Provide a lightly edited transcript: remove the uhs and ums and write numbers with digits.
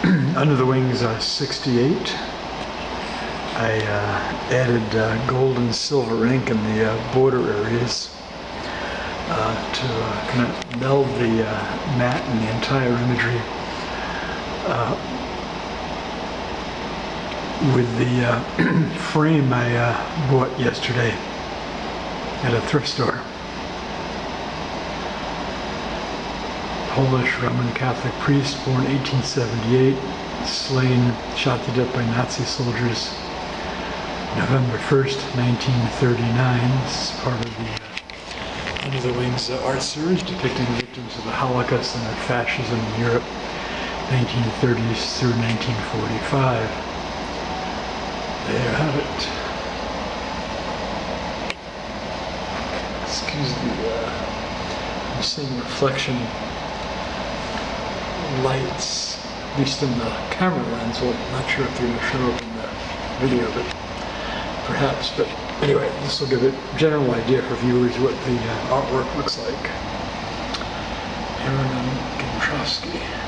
Under the Wings 68. I added gold and silver ink in the border areas to kind of meld the matte and the entire imagery with the frame I bought yesterday at a thrift store. Polish Roman Catholic priest, born 1878, slain, shot to death by Nazi soldiers November 1st, 1939. This is part of the Under the Wings art series depicting victims of the Holocaust and of fascism in Europe, 1930s through 1945. There you have it. Excuse the I'm seeing reflection lights, at least in the camera lens. Well, I'm not sure if they're going to show up in the video, but perhaps. But anyway, this will give a general idea for viewers what the artwork looks like. Hieronim Gintrowski.